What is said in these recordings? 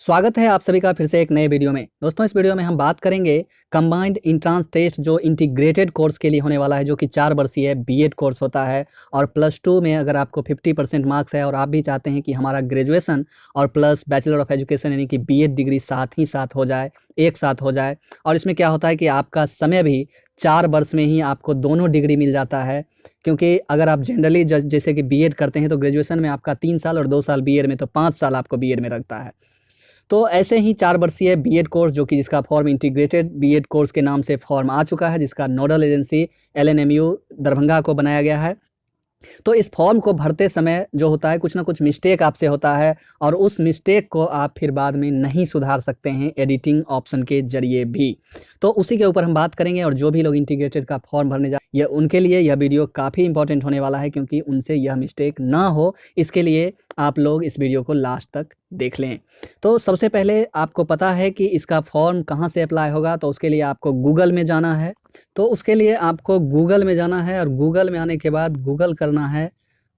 स्वागत है आप सभी का फिर से एक नए वीडियो में। दोस्तों, इस वीडियो में हम बात करेंगे कंबाइंड एंट्रेंस टेस्ट जो इंटीग्रेटेड कोर्स के लिए होने वाला है, जो कि 4 वर्षीय बीएड कोर्स होता है। और +2 में अगर आपको 50% मार्क्स है और आप भी चाहते हैं कि हमारा ग्रेजुएशन और प्लस बैचलर ऑफ एजुकेशन यानी कि बीएड डिग्री साथ ही साथ हो जाए, एक साथ हो जाए। और इसमें क्या होता है कि आपका समय भी 4 वर्ष में ही आपको दोनों डिग्री मिल जाता है। क्योंकि अगर आप जनरली जैसे कि बीएड करते हैं तो ग्रेजुएशन में आपका 3 साल और 2 साल बीएड में, तो 5 साल आपको बीएड में लगता है। तो ऐसे ही 4 वर्षीय बीएड कोर्स जो कि जिसका फॉर्म इंटीग्रेटेड बीएड कोर्स के नाम से फॉर्म आ चुका है, जिसका नोडल एजेंसी एलएनएमयू दरभंगा को बनाया गया है। तो इस फॉर्म को भरते समय जो होता है, कुछ ना कुछ मिस्टेक आपसे होता है और उस मिस्टेक को आप फिर बाद में नहीं सुधार सकते हैं एडिटिंग ऑप्शन के जरिए भी। तो उसी के ऊपर हम बात करेंगे। और जो भी लोग इंटीग्रेटेड का फॉर्म भरने जा ये उनके लिए यह वीडियो काफ़ी इंपॉर्टेंट होने वाला है, क्योंकि उनसे यह मिस्टेक ना हो, इसके लिए आप लोग इस वीडियो को लास्ट तक देख लें। तो सबसे पहले आपको पता है कि इसका फॉर्म कहाँ से अप्लाई होगा, तो उसके लिए आपको गूगल में जाना है। तो उसके लिए आपको गूगल में जाना है और गूगल में आने के बाद गूगल करना है।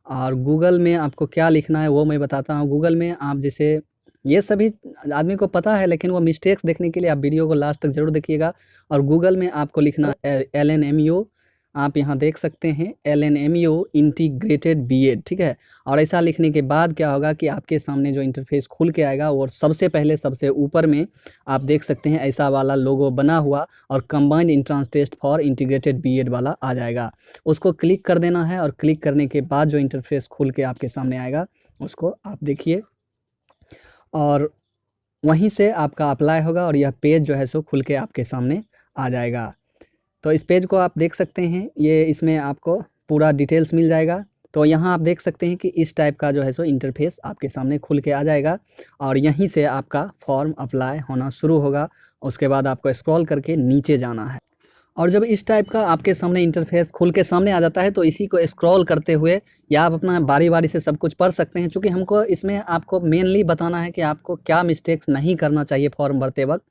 और गूगल में आपको क्या लिखना है वो मैं बताता हूँ। गूगल में आप जैसे ये सभी आदमी को पता है, लेकिन वो मिस्टेक्स देखने के लिए आप वीडियो को लास्ट तक ज़रूर देखिएगा। और गूगल में आपको लिखना एलएनएमयू, आप यहाँ देख सकते हैं एलएनएमयू इंटीग्रेटेड बीएड, ठीक है। और ऐसा लिखने के बाद क्या होगा कि आपके सामने जो इंटरफेस खुल के आएगा, और सबसे पहले सबसे ऊपर में आप देख सकते हैं ऐसा वाला लोगो बना हुआ और combined entrance test for integrated BEd वाला आ जाएगा। उसको क्लिक कर देना है और क्लिक करने के बाद जो इंटरफेस खुल के आपके सामने आएगा उसको आप देखिए, और वहीं से आपका अप्लाई होगा और यह पेज जो है सो खुल के आपके सामने आ जाएगा। तो इस पेज को आप देख सकते हैं, ये इसमें आपको पूरा डिटेल्स मिल जाएगा। तो यहाँ आप देख सकते हैं कि इस टाइप का जो है सो इंटरफेस आपके सामने खुल के आ जाएगा और यहीं से आपका फॉर्म अप्लाई होना शुरू होगा। उसके बाद आपको स्क्रॉल करके नीचे जाना है। और जब इस टाइप का आपके सामने इंटरफेस खुल के सामने आ जाता है तो इसी को स्क्रॉल करते हुए या आप अपना बारी बारी से सब कुछ पढ़ सकते हैं, क्योंकि हमको इसमें आपको मेनली बताना है कि आपको क्या मिस्टेक्स नहीं करना चाहिए फॉर्म भरते वक्त,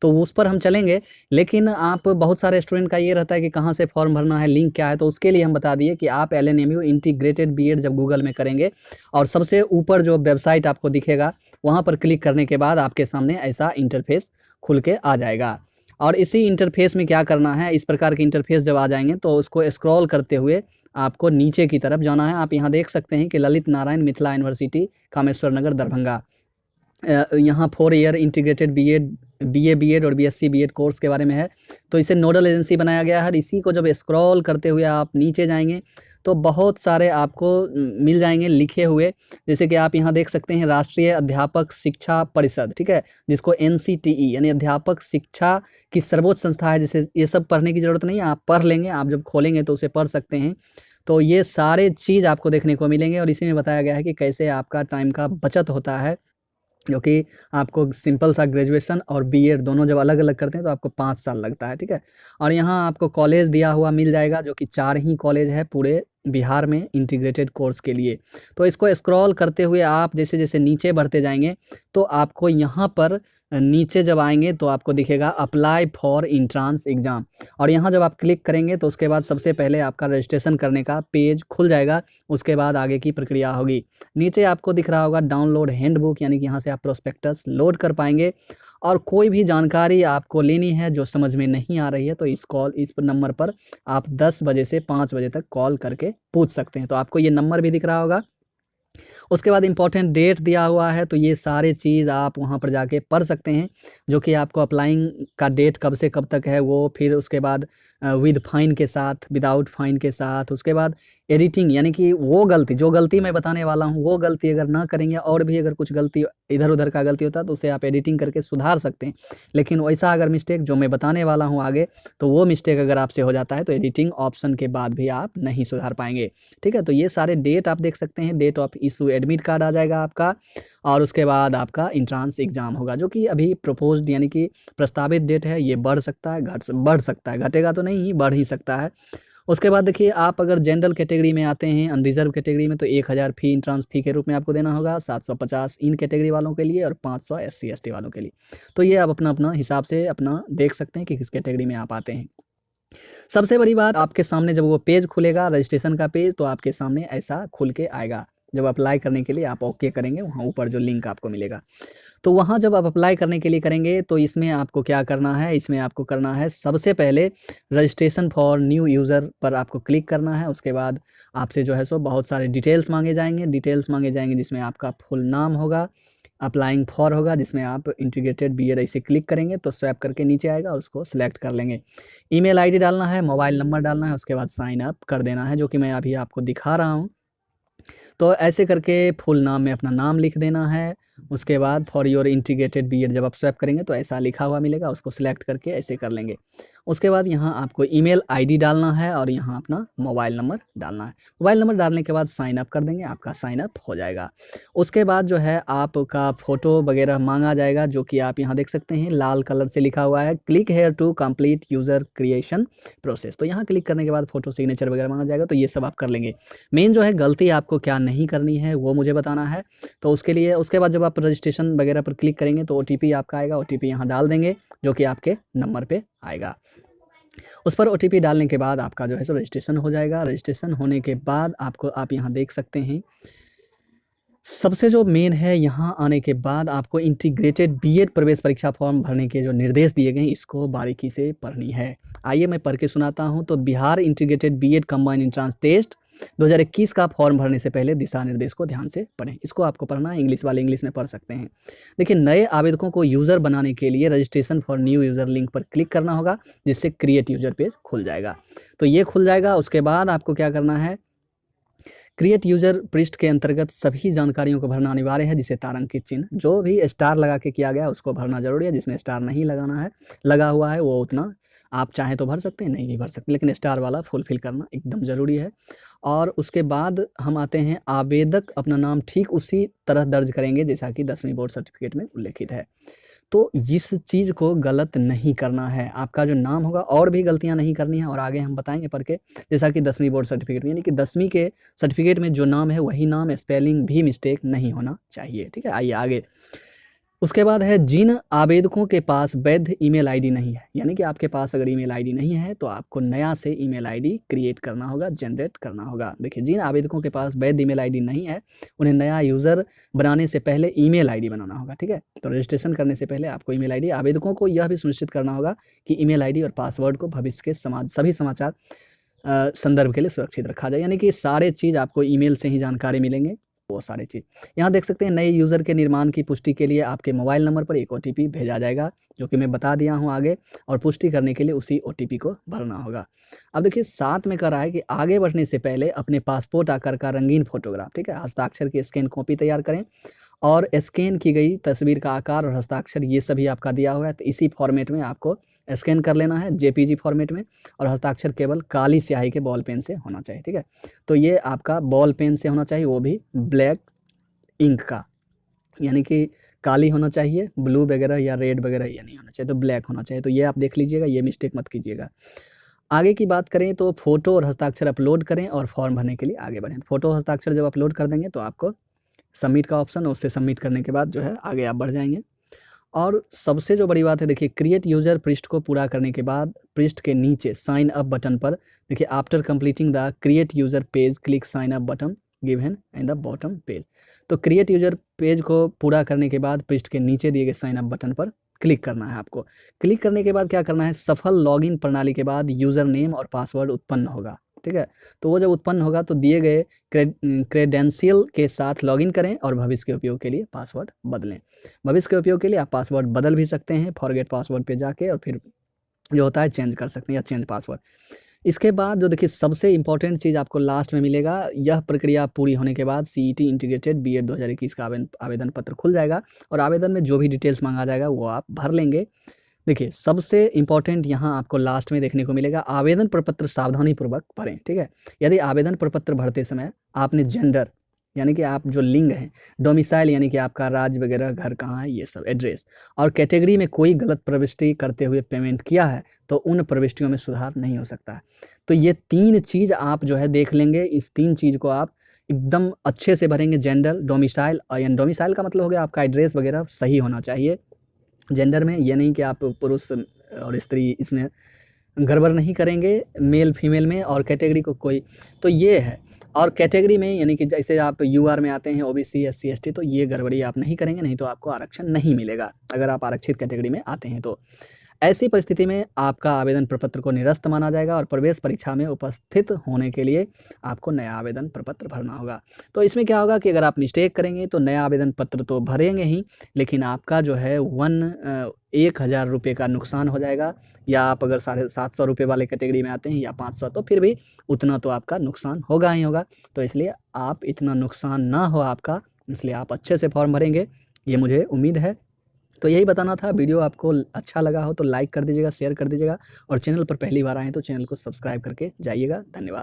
तो उस पर हम चलेंगे। लेकिन आप बहुत सारे स्टूडेंट का ये रहता है कि कहाँ से फॉर्म भरना है, लिंक क्या है, तो उसके लिए हम बता दिए कि आप एलएनएमयू इंटीग्रेटेड बीएड जब गूगल में करेंगे और सबसे ऊपर जो वेबसाइट आपको दिखेगा वहाँ पर क्लिक करने के बाद आपके सामने ऐसा इंटरफेस खुल के आ जाएगा। और इसी इंटरफेस में क्या करना है, इस प्रकार के इंटरफेस जब आ जाएंगे तो उसको स्क्रॉल करते हुए आपको नीचे की तरफ जाना है। आप यहाँ देख सकते हैं कि ललित नारायण मिथिला यूनिवर्सिटी कामेश्वर नगर दरभंगा, यहाँ 4 ईयर इंटीग्रेटेड बीए बीएड और बीएससी बीएड कोर्स के बारे में है। तो इसे नोडल एजेंसी बनाया गया है। इसी को जब स्क्रॉल करते हुए आप नीचे जाएंगे तो बहुत सारे आपको मिल जाएंगे लिखे हुए, जैसे कि आप यहाँ देख सकते हैं राष्ट्रीय अध्यापक शिक्षा परिषद, ठीक है, जिसको एनसीटीई यानी अध्यापक शिक्षा की सर्वोच्च संस्था है। जैसे ये सब पढ़ने की ज़रूरत नहीं है, आप पढ़ लेंगे, आप जब खोलेंगे तो उसे पढ़ सकते हैं। तो ये सारे चीज़ आपको देखने को मिलेंगे और इसी में बताया गया है कि कैसे आपका टाइम का बचत होता है, जो कि आपको सिंपल सा ग्रेजुएशन और बीएड दोनों जब अलग अलग करते हैं तो आपको 5 साल लगता है, ठीक है। और यहाँ आपको कॉलेज दिया हुआ मिल जाएगा, जो कि 4 ही कॉलेज है पूरे बिहार में इंटीग्रेटेड कोर्स के लिए। तो इसको स्क्रॉल करते हुए आप जैसे जैसे नीचे बढ़ते जाएंगे तो आपको यहाँ पर नीचे जब आएंगे तो आपको दिखेगा अप्लाई फॉर एंट्रेंस एग्ज़ाम, और यहाँ जब आप क्लिक करेंगे तो उसके बाद सबसे पहले आपका रजिस्ट्रेशन करने का पेज खुल जाएगा। उसके बाद आगे की प्रक्रिया होगी। नीचे आपको दिख रहा होगा डाउनलोड हैंडबुक, यानी कि यहाँ से आप प्रोस्पेक्टस लोड कर पाएंगे। और कोई भी जानकारी आपको लेनी है जो समझ में नहीं आ रही है तो इस नंबर पर आप 10 बजे से 5 बजे तक कॉल करके पूछ सकते हैं। तो आपको ये नंबर भी दिख रहा होगा। उसके बाद इंपॉर्टेंट डेट दिया हुआ है, तो ये सारे चीज़ आप वहाँ पर जाके पढ़ सकते हैं, जो कि आपको अप्लाइंग का डेट कब से कब तक है वो, फिर उसके बाद विद फाइन के साथ, विदाउट फाइन के साथ, उसके बाद एडिटिंग, यानी कि वो गलती जो गलती मैं बताने वाला हूँ वो गलती अगर ना करेंगे और भी अगर कुछ गलती इधर उधर का गलती होता है तो उसे आप एडिटिंग करके सुधार सकते हैं। लेकिन वैसा अगर मिस्टेक जो मैं बताने वाला हूँ आगे, तो वो मिस्टेक अगर आपसे हो जाता है तो एडिटिंग ऑप्शन के बाद भी आप नहीं सुधार पाएंगे, ठीक है। तो ये सारे डेट आप देख सकते हैं, date of issue admit card आ जाएगा आपका, और उसके बाद आपका एंट्रेंस एग्ज़ाम होगा, जो कि अभी प्रपोज्ड यानी कि प्रस्तावित डेट है। ये बढ़ सकता है, बढ़ सकता है, घटेगा तो नहीं, बढ़ ही सकता है। उसके बाद देखिए, आप अगर जनरल कैटेगरी में आते हैं, अनरिजर्व कैटेगरी में, तो 1000 फी एंट्रेंस फी के रूप में आपको देना होगा, 750 इन कैटेगरी वालों के लिए और 500 SC ST वालों के लिए। तो ये आप अपना अपना हिसाब से अपना देख सकते हैं कि किस कैटेगरी में आप आते हैं। सबसे बड़ी बात, आपके सामने जब वो पेज खुलेगा रजिस्ट्रेशन का पेज, तो आपके सामने ऐसा खुल के आएगा। जब अप्लाई करने के लिए आप ओके करेंगे, वहाँ ऊपर जो लिंक आपको मिलेगा। तो वहाँ जब आप अप्लाई करने के लिए करेंगे तो इसमें आपको क्या करना है, इसमें आपको करना है सबसे पहले रजिस्ट्रेशन फॉर न्यू यूज़र पर आपको क्लिक करना है। उसके बाद आपसे जो है सो बहुत सारे डिटेल्स मांगे जाएंगे जिसमें आपका फुल नाम होगा, अप्लाइंग फॉर होगा जिसमें आप इंटीग्रेटेड बीएड ऐसे क्लिक करेंगे तो स्वैप करके नीचे आएगा और उसको सिलेक्ट कर लेंगे। ईमेल आईडी डालना है, मोबाइल नंबर डालना है, उसके बाद साइन अप कर देना है, जो कि मैं अभी आपको दिखा रहा हूँ। तो ऐसे करके फुल नाम में अपना नाम लिख देना है। उसके बाद फॉर योर इंटीग्रेटेड बीएड जब आप स्वैप करेंगे तो ऐसा लिखा हुआ मिलेगा, उसको सिलेक्ट करके ऐसे कर लेंगे। उसके बाद यहाँ आपको ईमेल आईडी डालना है और यहाँ अपना मोबाइल नंबर डालना है। मोबाइल नंबर डालने के बाद साइन अप कर देंगे, आपका साइन अप हो जाएगा। उसके बाद जो है आपका फ़ोटो वगैरह मांगा जाएगा, जो कि आप यहाँ देख सकते हैं लाल कलर से लिखा हुआ है click here to complete user creation process. तो यहाँ क्लिक करने के बाद फ़ोटो सिग्नेचर वगैरह मांगा जाएगा, तो ये सब आप कर लेंगे। मेन जो है गलती आपको क्या नहीं करनी है वो मुझे बताना है। तो उसके लिए उसके बाद जब आप रजिस्ट्रेशन वगैरह पर क्लिक करेंगे तो ओटीपी आपका आएगा, ओटीपी यहाँ डाल देंगे जो कि आपके नंबर पे आएगा। उस पर ओटीपी डालने के बाद आपका जो है सो रजिस्ट्रेशन हो जाएगा। रजिस्ट्रेशन होने के बाद आप यहाँ देख सकते हैं सबसे जो मेन है, यहाँ आने के बाद आपको इंटीग्रेटेड बीएड प्रवेश परीक्षा फॉर्म भरने के जो निर्देश दिए गए हैं इसको बारीकी से पढ़नी है। आइए मैं पढ़ के सुनाता हूँ। तो Bihar integrated BEd combined entrance test 2021 का फॉर्म भरने से पहले दिशा निर्देश को ध्यान से पढ़ें। इसको आपको पढ़ना है, इंग्लिश वाले इंग्लिश में पढ़ सकते हैं। देखिए, नए आवेदकों को यूज़र बनाने के लिए registration for new user link पर क्लिक करना होगा, जिससे क्रिएट यूज़र पेज खुल जाएगा। तो ये खुल जाएगा। उसके बाद आपको क्या करना है, क्रिएट यूज़र पृष्ठ के अंतर्गत सभी जानकारियों को भरना अनिवार्य है, जिसे तारांकित चिन्ह जो भी स्टार लगा के किया गया उसको भरना जरूरी है। जिसमें स्टार नहीं लगाना है लगा हुआ है वो उतना आप चाहें तो भर सकते हैं, नहीं भी भर सकते, लेकिन स्टार वाला फुलफिल करना एकदम ज़रूरी है। और उसके बाद हम आते हैं, आवेदक अपना नाम ठीक उसी तरह दर्ज करेंगे जैसा कि 10वीं बोर्ड सर्टिफिकेट में उल्लेखित है। तो इस चीज़ को गलत नहीं करना है। आपका जो नाम होगा और भी गलतियां नहीं करनी है, और आगे हम बताएंगे पढ़ के, जैसा कि 10वीं बोर्ड सर्टिफिकेट में, यानी कि 10वीं के सर्टिफिकेट में जो नाम है वही नाम, स्पेलिंग भी मिस्टेक नहीं होना चाहिए। ठीक है, आइए आगे। उसके बाद है, जिन आवेदकों के पास वैध ईमेल आईडी नहीं है, यानी कि आपके पास अगर ईमेल आईडी नहीं है तो आपको नया से ईमेल आईडी क्रिएट करना होगा, जनरेट करना होगा। देखिए, जिन आवेदकों के पास वैध ईमेल आईडी नहीं है उन्हें नया यूज़र बनाने से पहले ईमेल आईडी बनाना होगा। ठीक है, तो रजिस्ट्रेशन करने से पहले आपको ईमेल आईडी, आवेदकों को यह भी सुनिश्चित करना होगा कि ईमेल आईडी और पासवर्ड को भविष्य के सभी समाचार संदर्भ के लिए सुरक्षित रखा जाए, यानी कि सारे चीज़ आपको ईमेल से ही जानकारी मिलेंगे, वो सारी चीज़। यहाँ देख सकते हैं, नए यूज़र के निर्माण की पुष्टि के लिए आपके मोबाइल नंबर पर एक ओटीपी भेजा जाएगा, जो कि मैं बता दिया हूँ आगे, और पुष्टि करने के लिए उसी ओटीपी को भरना होगा। अब देखिए, साथ में कह रहा है कि आगे बढ़ने से पहले अपने पासपोर्ट आकार का रंगीन फोटोग्राफ, ठीक है, हस्ताक्षर की स्कैन कॉपी तैयार करें, और स्कैन की गई तस्वीर का आकार और हस्ताक्षर ये सभी आपका दिया हुआ है, तो इसी फॉर्मेट में आपको स्कैन कर लेना है, जेपीजी फॉर्मेट में, और हस्ताक्षर केवल काली स्याही के बॉल पेन से होना चाहिए। ठीक है, तो ये आपका बॉल पेन से होना चाहिए, वो भी ब्लैक इंक का, यानी कि काली होना चाहिए, ब्लू वगैरह या रेड वगैरह ये नहीं होना चाहिए, तो ब्लैक होना चाहिए। तो ये आप देख लीजिएगा, ये मिस्टेक मत कीजिएगा। आगे की बात करें तो फोटो और हस्ताक्षर अपलोड करें और फॉर्म भरने के लिए आगे बढ़ें। फोटो हस्ताक्षर जब अपलोड कर देंगे तो आपको सबमिट का ऑप्शन, उससे सबमिट करने के बाद जो है आगे आप बढ़ जाएंगे। और सबसे जो बड़ी बात है, देखिए, क्रिएट यूज़र पृष्ठ को पूरा करने के बाद पृष्ठ के नीचे साइन अप बटन पर देखिए, after completing the create user page click sign up button given in the bottom page. तो क्रिएट यूज़र पेज को पूरा करने के बाद पृष्ठ के नीचे दिए गए साइन अप बटन पर क्लिक करना है आपको। क्लिक करने के बाद क्या करना है, सफल लॉगिन प्रणाली के बाद यूज़र नेम और पासवर्ड उत्पन्न होगा। ठीक है, तो वो जब उत्पन्न होगा तो दिए गए क्रेडेंशियल के साथ लॉगिन करें और भविष्य के उपयोग के लिए पासवर्ड बदलें। भविष्य के उपयोग के लिए आप पासवर्ड बदल भी सकते हैं, फॉरगेट पासवर्ड पे जाके, और फिर जो होता है चेंज कर सकते हैं, या चेंज पासवर्ड। इसके बाद जो देखिए, सबसे इंपॉर्टेंट चीज़ आपको लास्ट में मिलेगा। यह प्रक्रिया पूरी होने के बाद सीईटी इंटीग्रेटेड बीएड 2021 का आवेदन पत्र खुल जाएगा, और आवेदन में जो भी डिटेल्स मांगा जाएगा वो आप भर लेंगे। देखिए, सबसे इंपॉर्टेंट यहाँ आपको लास्ट में देखने को मिलेगा, आवेदन प्रपत्र सावधानीपूर्वक भरें। ठीक है, यदि आवेदन प्रपत्र भरते समय आपने जेंडर, यानी कि आप जो लिंग हैं, डोमिसाइल यानी कि आपका राज्य वगैरह, घर कहाँ है, ये सब एड्रेस, और कैटेगरी में कोई गलत प्रविष्टि करते हुए पेमेंट किया है तो उन प्रविष्टियों में सुधार नहीं हो सकता है। तो ये 3 चीज़ आप जो है देख लेंगे। इस 3 चीज़ को आप एकदम अच्छे से भरेंगे। जेंडर, डोमिसाइल, और डोमिसाइल का मतलब हो गया आपका एड्रेस वगैरह सही होना चाहिए। जेंडर में ये नहीं कि आप पुरुष और स्त्री इसमें गड़बड़ नहीं करेंगे, मेल फीमेल में, और कैटेगरी को कोई, तो ये है। और कैटेगरी में यानी कि जैसे आप यूआर में आते हैं, ओबीसी, एससी, एसटी, तो ये गड़बड़ी आप नहीं करेंगे, नहीं तो आपको आरक्षण नहीं मिलेगा अगर आप आरक्षित कैटेगरी में आते हैं तो। ऐसी परिस्थिति में आपका आवेदन प्रपत्र को निरस्त माना जाएगा और प्रवेश परीक्षा में उपस्थित होने के लिए आपको नया आवेदन प्रपत्र भरना होगा। तो इसमें क्या होगा कि अगर आप मिस्टेक करेंगे तो नया आवेदन पत्र तो भरेंगे ही, लेकिन आपका जो है 1,000 रुपये का नुकसान हो जाएगा, या आप अगर 750 रुपये वाले कैटेगरी में आते हैं या 500, तो फिर भी उतना तो आपका नुकसान होगा ही होगा। तो इसलिए आप इतना नुकसान ना हो आपका, इसलिए आप अच्छे से फॉर्म भरेंगे, ये मुझे उम्मीद है। तो यही बताना था। वीडियो आपको अच्छा लगा हो तो लाइक कर दीजिएगा, शेयर कर दीजिएगा, और चैनल पर पहली बार आएँ तो चैनल को सब्सक्राइब करके जाइएगा। धन्यवाद।